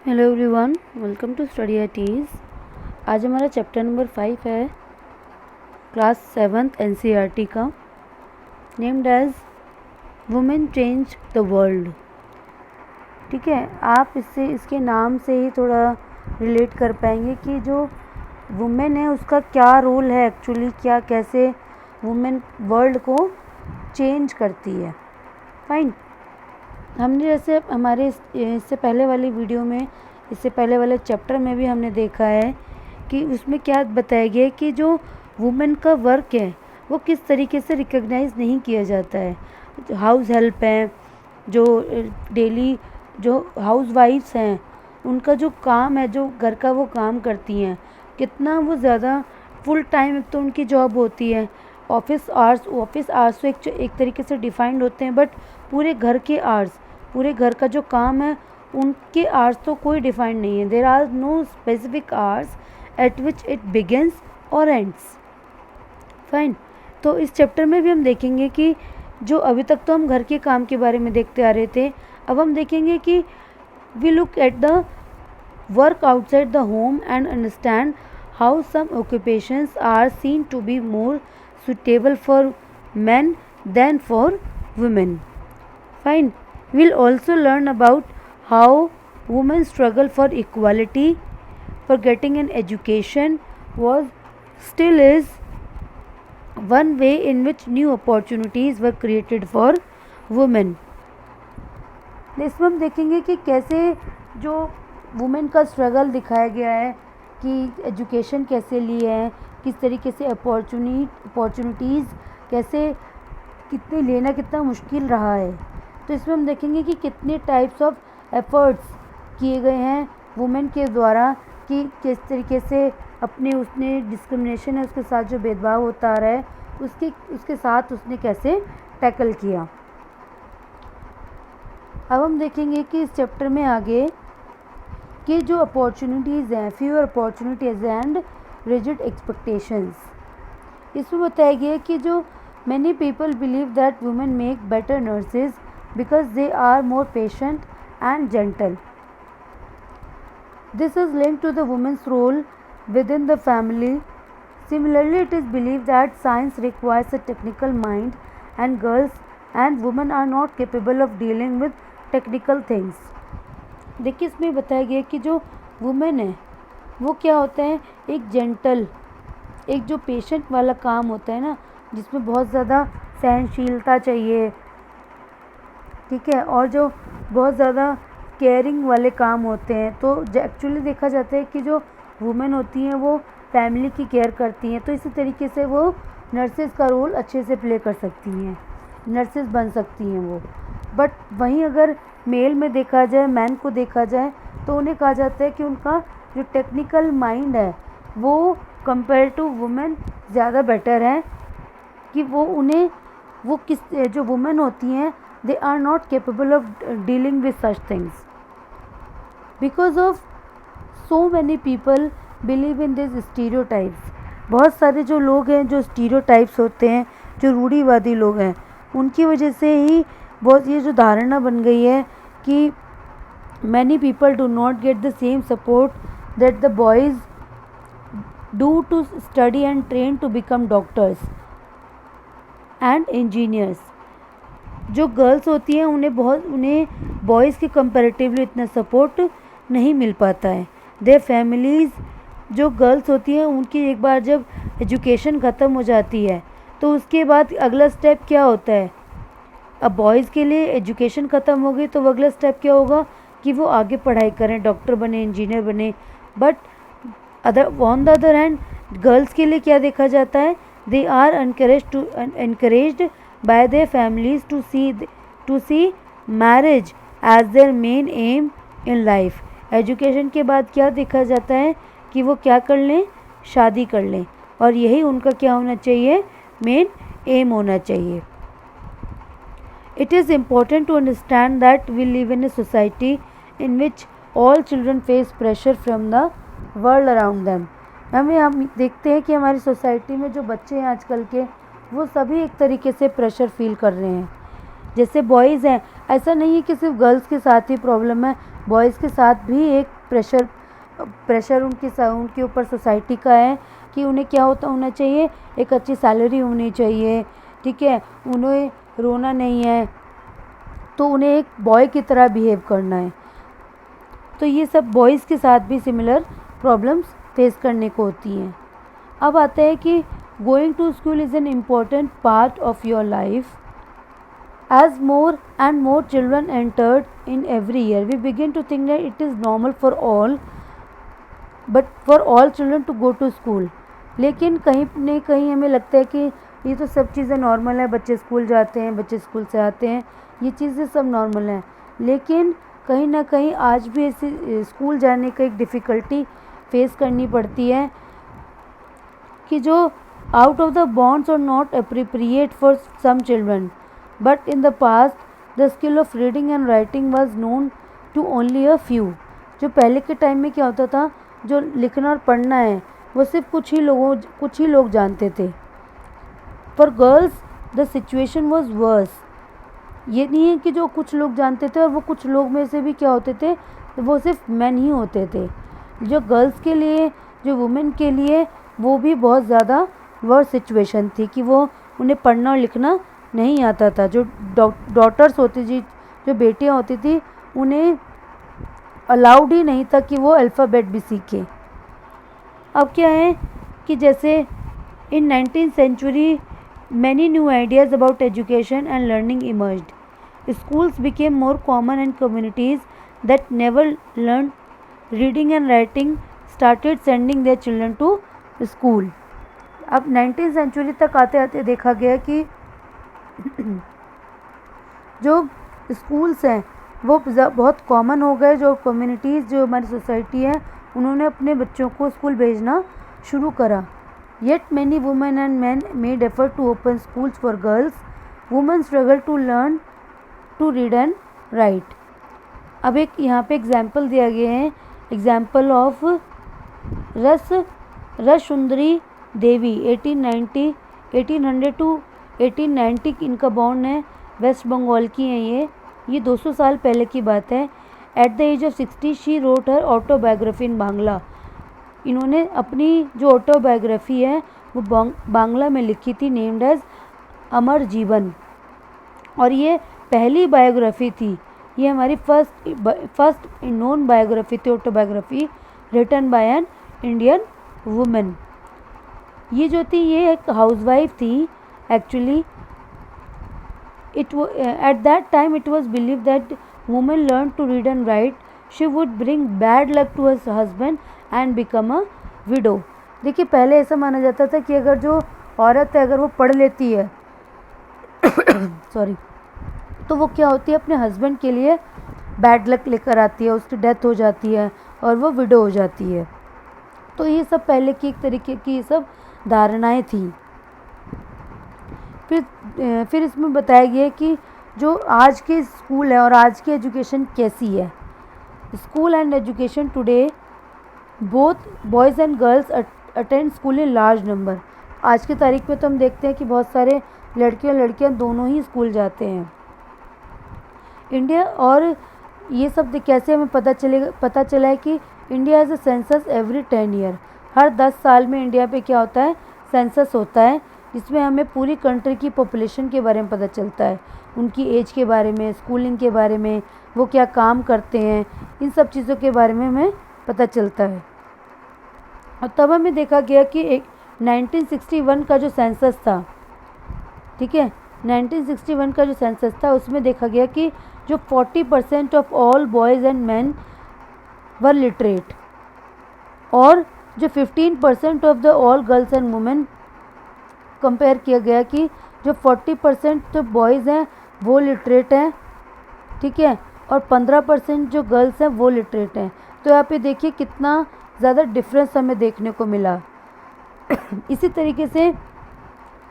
Hello everyone, welcome to study at ease. आज हमारा chapter number 5 है क्लास 7th एनसीईआरटी का, named as women change the world. ठीक है, आप इसके नाम से ही थोड़ा रिलेट कर पाएंगे कि जो वुमेन है उसका क्या रोल है एक्चुअली, क्या कैसे वुमेन वर्ल्ड को चेंज करती है। फाइन, हमने जैसे हमारे इससे पहले वाली वीडियो में, इससे पहले वाले चैप्टर में भी हमने देखा है कि उसमें क्या बताया गया है कि जो वुमेन का वर्क है वो किस तरीके से रिकॉग्नाइज नहीं किया जाता है। हाउस हेल्प हैं, जो डेली जो हाउस वाइफ्स हैं, उनका जो काम है, जो घर का वो काम करती हैं, कितना वो ज़्यादा फुल टाइम एक तो उनकी जॉब होती है। ऑफिस आवर्स तो एक तरीके से डिफाइंड होते हैं, बट पूरे घर के आवर्स, पूरे घर का जो काम है उनके आवर्स तो कोई डिफाइंड नहीं है। There are no specific hours at which it begins और एंड्स। फाइन, तो इस चैप्टर में भी हम देखेंगे कि जो अभी तक तो हम घर के काम के बारे में देखते आ रहे थे, अब हम देखेंगे कि we look at the work outside the home and understand how some occupations are seen to be more suitable for men than for women. Fine. We'll also learn about how women struggle for equality, for getting an education was still is one way in which new opportunities were created for women. इसमें हम देखेंगे कि कैसे जो women का struggle दिखाया गया है कि एजुकेशन कैसे ली है, किस तरीके से अपॉर्चुनिटीज़ कैसे कितने लेना कितना मुश्किल रहा है। तो इसमें हम देखेंगे कि कितने टाइप्स ऑफ एफ़र्ट्स किए गए हैं वुमेन के द्वारा, कि किस तरीके से अपने उसने डिस्क्रिमिनेशन है उसके साथ जो भेदभाव होता आ रहा है उसके साथ उसने कैसे टैकल किया। अब हम देखेंगे कि इस चैप्टर में आगे कि जो अपॉर्चुनिटीज़ हैं, fewer opportunities and rigid expectations, इसमें बताया गया कि जो many people believe that women make better nurses because they are more patient and gentle. This is linked to the women's role within the family. Similarly it is believe that science requires a technical mind and girls and women are not capable of dealing with technical things. देखिए, इसमें बताया गया कि जो women है वो क्या होता है, एक जेंटल, एक जो पेशेंट वाला काम होता है ना, जिसमें बहुत ज़्यादा सहनशीलता चाहिए, ठीक है, और जो बहुत ज़्यादा केयरिंग वाले काम होते हैं। तो एक्चुअली देखा जाता है कि जो वुमेन होती हैं वो फैमिली की केयर करती हैं, तो इसी तरीके से वो नर्सेज़ का रोल अच्छे से प्ले कर सकती हैं, नर्सेज़ बन सकती हैं वो। बट वहीं अगर मेल में देखा जाए, मैन को देखा जाए, तो उन्हें कहा जाता है कि उनका जो टेक्निकल माइंड है वो कंपेयर टू वुमेन ज़्यादा बेटर है, कि जो वुमेन होती हैं they are not capable of dealing with such things because of so many people believe in this stereotypes. बहुत सारे जो लोग हैं, जो स्टीरियोटाइप्स होते हैं, जो रूढ़िवादी लोग हैं, उनकी वजह से ही बहुत ये जो धारणा बन गई है कि many people do not get the same support that the boys do to study and train to become doctors and engineers. जो गर्ल्स होती हैं उन्हें बॉयज़ के कंपैरेटिवली इतना सपोर्ट नहीं मिल पाता है। देयर फैमिलीज़, जो गर्ल्स होती हैं उनकी एक बार जब एजुकेशन ख़त्म हो जाती है तो उसके बाद अगला स्टेप क्या होता है। अब बॉयज़ के लिए एजुकेशन ख़त्म हो गई तो वो अगला स्टेप क्या होगा कि वो आगे पढ़ाई करें, डॉक्टर बने, इंजीनियर बने। But on the other hand girls के लिए क्या देखा जाता है, they are encouraged by their families to see marriage as their main aim in life. Education के बाद क्या देखा जाता है कि वो क्या कर लें, शादी कर लें, और यही उनका क्या होना चाहिए, मेन एम होना चाहिए। It is important to understand that we live in a society in which all children face pressure from the world around them. हम देखते हैं कि हमारी सोसाइटी में जो बच्चे हैं आजकल के, वो सभी एक तरीके से प्रेशर फील कर रहे हैं। जैसे बॉयज़ हैं, ऐसा नहीं है कि सिर्फ गर्ल्स के साथ ही प्रॉब्लम है, बॉयज़ के साथ भी एक प्रेशर उनके ऊपर सोसाइटी का है कि उन्हें क्या होना चाहिए, एक अच्छी सैलरी होनी चाहिए, ठीक है, उन्हें रोना नहीं है, तो उन्हें एक बॉय की तरह बिहेव करना है। तो ये सब बॉयज़ के साथ भी सिमिलर प्रॉब्लम्स फेस करने को होती हैं। अब आता है कि going to school is an important part of your life. As more and more children entered in every year, we begin to think that it is normal for all children to go to school. लेकिन कहीं न कहीं हमें लगता है कि ये तो सब चीज़ें नॉर्मल है, बच्चे स्कूल जाते हैं, बच्चे स्कूल से आते हैं, ये चीज़ें सब नॉर्मल हैं। लेकिन कहीं ना कहीं आज भी ऐसे स्कूल जाने का एक डिफ़िकल्टी फेस करनी पड़ती है कि जो out of the bounds or not appropriate for some children, but in the past the skill of reading and writing was known to only a few. जो पहले के टाइम में क्या होता था, जो लिखना और पढ़ना है वो सिर्फ कुछ ही लोग जानते थे। For girls the situation was worse. ये नहीं है कि जो कुछ लोग जानते थे और वो कुछ लोग में से भी क्या होते थे, वो सिर्फ मैन ही होते थे। जो गर्ल्स के लिए, जो वुमेन के लिए वो भी बहुत ज़्यादा वर्स सिचुएशन थी कि वो उन्हें पढ़ना और लिखना नहीं आता था। जो डॉटर्स होती थी, जो बेटियां होती थी, उन्हें अलाउड ही नहीं था कि वो अल्फ़ाबेट भी सीखें। अब क्या है कि जैसे इन 19th century many new ideas about education and learning emerged. Schools became more common and communities that never learned reading and writing started sending their children to school. अब 19th century तक आते आते देखा गया कि जो स्कूल्स हैं वो बहुत कॉमन हो गए। जो कम्युनिटीज़, जो हमारी सोसाइटी है, उन्होंने अपने बच्चों को स्कूल भेजना शुरू करा। Yet many women and men made effort to open schools for girls. Women struggle to learn to read and write. अब एक यहाँ पे एग्जाम्पल दिया गया है, एग्जाम्पल ऑफ रसुंदरी देवी 1800 to 1890 इनका बॉर्न है, वेस्ट बंगाल की हैं ये 200 साल पहले की बात है। At the age of 60 she wrote her autobiography in Bangla. इन्होंने अपनी जो ऑटोबायोग्राफी है वो बांग्ला में लिखी थी, नेम्ड एज अमर जीवन, और ये पहली बायोग्राफी थी। ये हमारी फर्स्ट नॉन बायोग्राफी थी, autobiography written by an Indian women. ये जो थी ये एक हाउसवाइफ थी actually. At that time it was believe that women learn to read and write she would bring bad luck to her husband and become a widow. देखिए पहले ऐसा माना जाता था कि अगर जो औरत है अगर वो पढ़ लेती है सॉरी, तो वो क्या होती है, अपने हस्बैंड के लिए बैड लक लेकर आती है, उसकी डेथ हो जाती है और वो विडो हो जाती है। तो ये सब पहले की एक तरीके की ये सब धारणाएं थी। फिर इसमें बताया गया कि जो आज के स्कूल है और आज की एजुकेशन कैसी है। School and education today both boys and girls attend school in large number. आज की तारीख में तो हम देखते हैं कि बहुत सारे लड़के और लड़कियां दोनों ही स्कूल जाते हैं। इंडिया, और ये सब कैसे हमें पता चला है कि India has a census every 10 year. हर 10 साल में इंडिया पे क्या होता है, सेंसस होता है, जिसमें हमें पूरी कंट्री की पॉपुलेशन के बारे में पता चलता है, उनकी एज के बारे में, स्कूलिंग के बारे में, वो क्या काम करते हैं, इन सब चीज़ों के बारे में हमें पता चलता है। और तब हमें देखा गया कि एक 1961 का जो सेंसस था, ठीक है, 1961 का जो सेंसस था उसमें देखा गया कि जो 40% of all boys and man were literate, और जो 15% of the all girls and women compare किया गया कि जो 40% जो बॉयज़ हैं वो लिटरेट हैं, ठीक है, और 15% जो गर्ल्स हैं वो लिटरेट हैं। तो यहाँ पे देखिए कितना ज़्यादा डिफरेंस हमें देखने को मिला। इसी तरीके से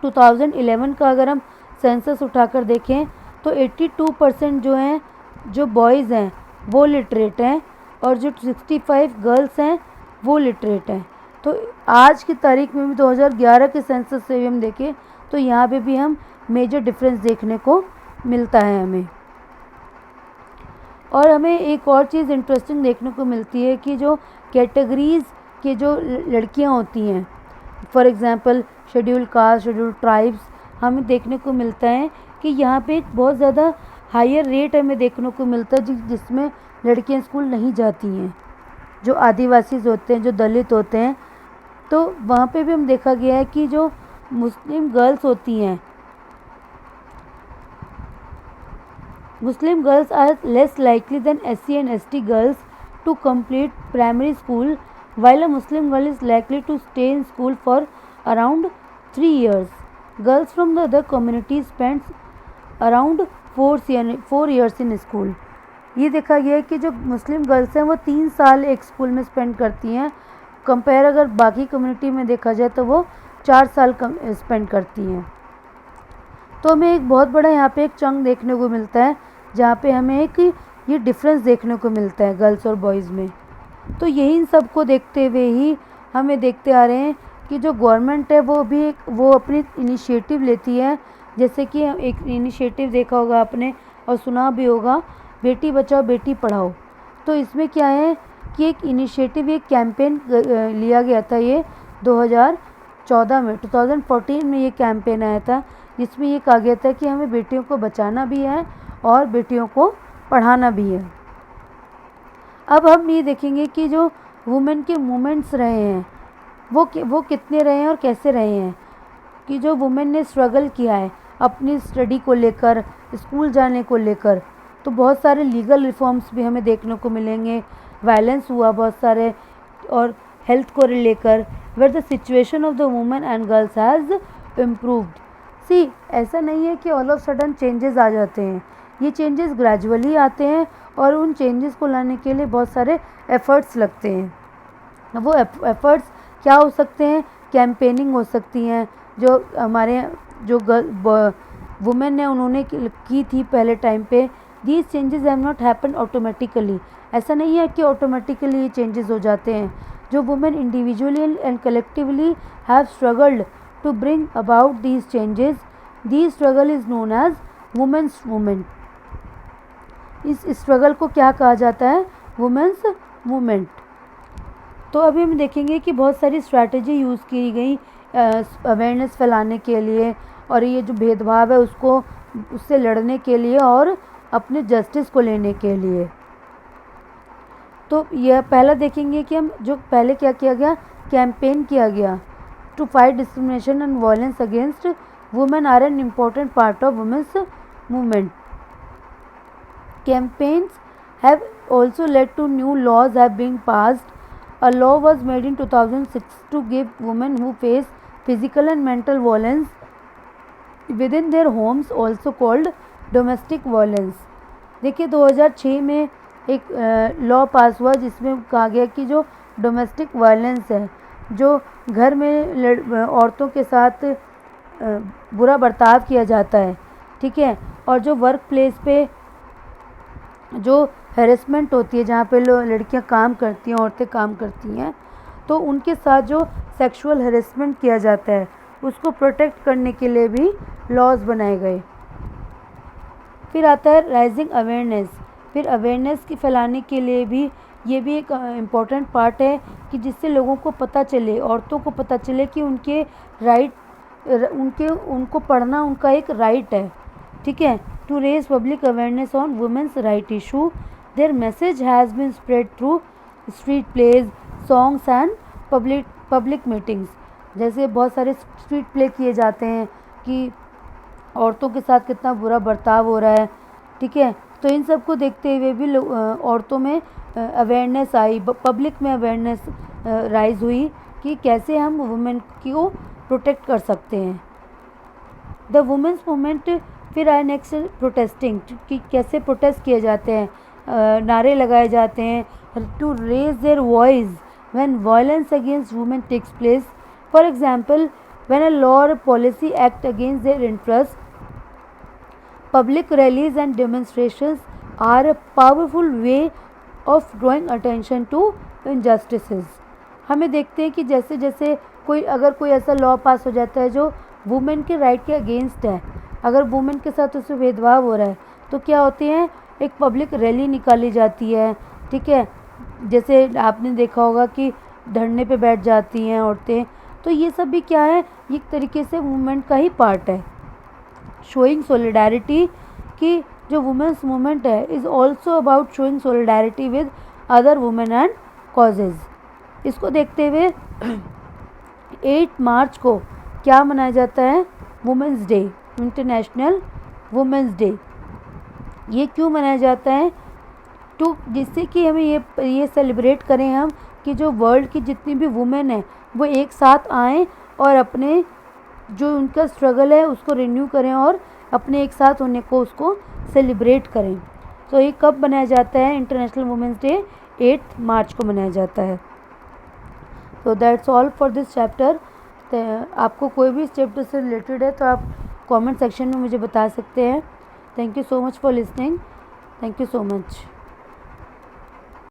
2011 का अगर हम सेंसस उठाकर देखें तो 82% जो हैं, जो बॉयज़ हैं वो लिटरेट हैं, और जो 65 गर्ल्स हैं वो लिटरेट हैं। तो आज की तारीख में भी 2011 के सेंसस से भी हम देखें तो यहाँ पे भी हम मेजर डिफरेंस देखने को मिलता है हमें। और हमें एक और चीज़ इंटरेस्टिंग देखने को मिलती है कि जो कैटेगरीज़ के जो लड़कियां होती हैं, for example schedule caste, schedule tribes, हमें देखने को मिलता है कि यहाँ पे एक बहुत ज़्यादा हायर रेट हमें देखने को मिलता है जिसमें लड़कियां स्कूल नहीं जाती हैं। जो आदिवासी होते हैं, जो दलित होते हैं, तो वहाँ पे भी हम देखा गया है कि जो मुस्लिम गर्ल्स होती हैं, Muslim girls are less likely than SC and ST girls to complete primary school, while a Muslim girl is likely to stay in school for around 3 years. Girls from the other communities spend around 4 years in school. ये देखा गया है कि जो मुस्लिम girls हैं वो 3 साल एक स्कूल में स्पेंड करती हैं, कंपेयर अगर बाकी कम्युनिटी में देखा जाए तो वो 4 साल स्पेंड करती हैं। तो हमें एक बहुत बड़ा यहाँ पे एक चंक देखने को मिलता है जहाँ पे हमें एक ये डिफरेंस देखने को मिलता है गर्ल्स और बॉयज़ में। तो यही इन सब को देखते हुए ही हमें देखते आ रहे हैं कि जो गवर्नमेंट है वो अपनी इनिशिएटिव लेती है, जैसे कि एक इनिशिएटिव देखा होगा आपने और सुना भी होगा, बेटी बचाओ बेटी पढ़ाओ। तो इसमें क्या है कि एक इनिशिएटिव, एक कैंपेन लिया गया था, ये 2014 में 2014 में ये कैंपेन आया था, जिसमें ये कहा गया था कि हमें बेटियों को बचाना भी है और बेटियों को पढ़ाना भी है। अब हम ये देखेंगे कि जो वुमेन के मूवमेंट्स रहे हैं वो कितने रहे हैं और कैसे रहे हैं, कि जो वुमेन ने स्ट्रगल किया है अपनी स्टडी को लेकर, स्कूल जाने को लेकर। तो बहुत सारे लीगल रिफॉर्म्स भी हमें देखने को मिलेंगे, वायलेंस हुआ बहुत सारे, और हेल्थ को लेकर, where the situation of the women and girls has improved. See, ऐसा नहीं है कि ऑल ऑफ सडन चेंजेस आ जाते हैं, ये चेंजेस ग्रेजुअली आते हैं और उन चेंजेस को लाने के लिए बहुत सारे एफ़र्ट्स लगते हैं। वो एफ़र्ट्स क्या हो सकते हैं? कैंपेनिंग हो सकती हैं, जो हमारे जो वुमेन ने उन्होंने की थी पहले टाइम पे। These changes have not happen automatically, ऐसा नहीं है कि ऑटोमेटिकली ये चेंजेस हो जाते हैं। जो women individually and collectively have struggled to bring about these changes, these struggle is known as women's movement. इस स्ट्रगल को क्या कहा जाता है? Women's movement. तो अभी हम देखेंगे कि बहुत सारी स्ट्रैटेजी यूज़ की गई अवेयरनेस फैलाने के लिए, और ये जो भेदभाव है उससे लड़ने के लिए और अपने जस्टिस को लेने के लिए। तो यह पहला देखेंगे कि हम जो पहले क्या किया गया, कैंपेन किया गया to fight discrimination and violence against women are an important part of women's movement. Campaigns have also led to new laws have been passed. A law was made in 2006 to give women who face physical and mental violence within their homes, also called domestic violence. देखिए 2006 में एक law पास हुआ जिसमें कहा गया कि जो domestic violence है, जो घर में औरतों के साथ बुरा बर्ताव किया जाता है, ठीक है, और जो वर्क प्लेस पे जो हैरेसमेंट होती है, जहाँ पे लड़कियाँ काम करती हैं, औरतें काम करती हैं, तो उनके साथ जो सेक्सुअल हैरेसमेंट किया जाता है उसको प्रोटेक्ट करने के लिए भी लॉज बनाए गए। फिर आता है राइजिंग अवेयरनेस। फिर अवेयरनेस की फैलाने के लिए भी ये भी एक इम्पॉर्टेंट पार्ट है कि जिससे लोगों को पता चले, औरतों को पता चले कि उनके राइट, उनको पढ़ना उनका एक राइट है, ठीक है। To raise public awareness on women's right issue, their message has been spread through street plays, songs and public meetings। जैसे बहुत सारे स्ट्रीट प्ले किए जाते हैं कि औरतों के साथ कितना बुरा बर्ताव हो रहा है, ठीक है। तो इन सब को देखते हुए भी औरतों में अवेयरनेस आई, पब्लिक में अवेयरनेस राइज हुई कि कैसे हम वुमेन को प्रोटेक्ट कर सकते हैं। The women's movement. फिर आए नेक्स्ट प्रोटेस्टिंग, कि कैसे प्रोटेस्ट किए जाते हैं, नारे लगाए जाते हैं to raise their voice when violence against women takes place. For example, when a law और policy act against their interest, public rallies and demonstrations are a powerful way of drawing attention to injustices. हमें देखते हैं कि जैसे जैसे अगर कोई ऐसा लॉ पास हो जाता है जो वुमेन के राइट के अगेंस्ट है, अगर वुमेन के साथ उससे भेदभाव हो रहा है, तो क्या होते हैं एक पब्लिक रैली निकाली जाती है, ठीक है, जैसे आपने देखा होगा कि धरने पे बैठ जाती हैं औरतें, तो ये सब भी क्या है, ये एक तरीके से मूवमेंट का ही पार्ट है। शोइंग सोलिडारिटी, कि जो वुमेंस मूवमेंट है is also about showing solidarity with other women and causes. इसको देखते हुए 8 मार्च को क्या मनाया जाता है, women's day, international women's day. ये क्यों मनाया जाता है, तो जिससे कि हमें ये सेलिब्रेट करें हम कि जो वर्ल्ड की जितनी भी वुमेन है वो एक साथ आएँ और अपने जो उनका स्ट्रगल है उसको रिन्यू करें और अपने एक साथ होने को उसको सेलिब्रेट करें। तो ये कब मनाया जाता है, इंटरनेशनल वुमेंस डे 8 मार्च को मनाया जाता है। तो that's all for this chapter. आपको कोई भी इस चैप्टर से रिलेटेड है तो आप कमेंट सेक्शन में मुझे बता सकते हैं। Thank you so much for listening. Thank you so much.